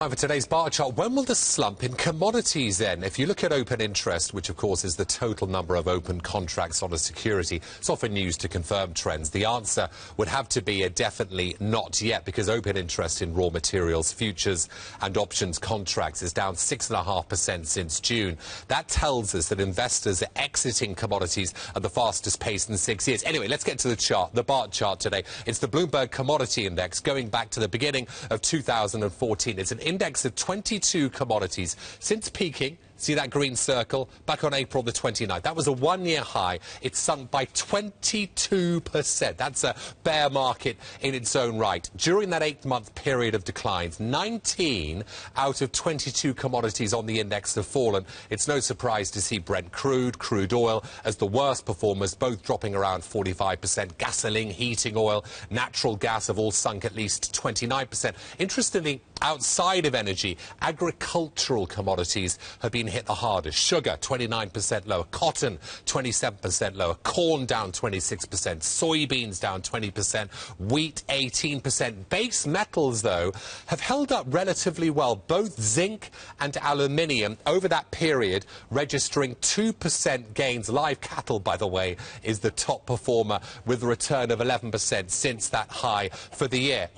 For today's Bart Chart, when will the slump in commodities end? If you look at open interest, which of course is the total number of open contracts on a security, it's often used to confirm trends. The answer would have to be a definitely not yet, because open interest in raw materials, futures and options contracts is down 6.5% since June. That tells us that investors are exiting commodities at the fastest pace in 6 years. Anyway, let's get to the chart, the Bart Chart today. It's the Bloomberg Commodity Index going back to the beginning of 2014. It's an index of 22 commodities since peaking. See that green circle back on April the 29th. That was a one-year high. It's sunk by 22%. That's a bear market in its own right. During that 8-month period of declines, 19 out of 22 commodities on the index have fallen. It's no surprise to see Brent crude oil as the worst performers, both dropping around 45%. Gasoline, heating oil, natural gas have all sunk at least 29%. Interestingly, outside of energy, agricultural commodities have been hit the hardest. Sugar, 29% lower. Cotton, 27% lower. Corn down 26%. Soybeans down 20%. Wheat, 18%. Base metals, though, have held up relatively well. Both zinc and aluminium over that period registering 2% gains. Live cattle, by the way, is the top performer with a return of 11% since that high for the year.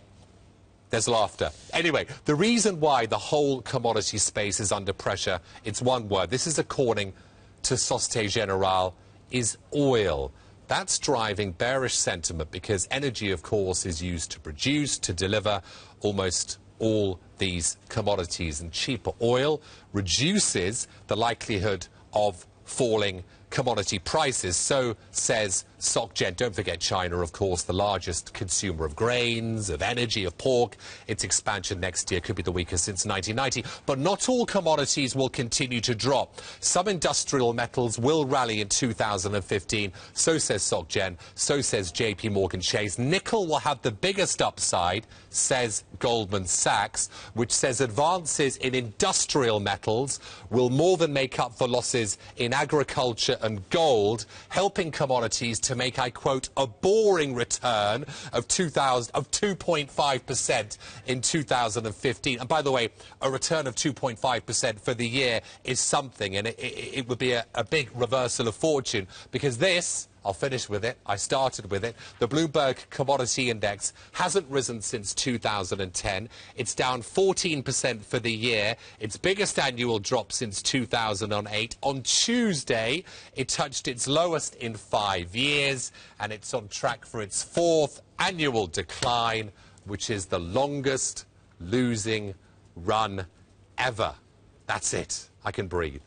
There's laughter. Anyway, the reason why the whole commodity space is under pressure, it's one word. This is according to Societe Generale, is oil. That's driving bearish sentiment because energy, of course, is used to produce, to deliver almost all these commodities. And cheaper oil reduces the likelihood of falling commodity prices. So says SocGen. Don't forget China, of course, the largest consumer of grains, of energy, of pork. Its expansion next year could be the weakest since 1990. But not all commodities will continue to drop. Some industrial metals will rally in 2015. So says SocGen. So says JP Morgan Chase. Nickel will have the biggest upside, says Goldman Sachs, which says advances in industrial metals will more than make up for losses in agriculture and gold, helping commodities to make, I quote, a boring return of 2.5% in 2015. And by the way, a return of 2.5% for the year is something, and it would be a big reversal of fortune, because this, I'll finish with it, I started with it, the Bloomberg Commodity Index hasn't risen since 2010. It's down 14% for the year, its biggest annual drop since 2008. On Tuesday, it touched its lowest in 5 years, and it's on track for its 4th annual decline, which is the longest losing run ever. That's it. I can breathe.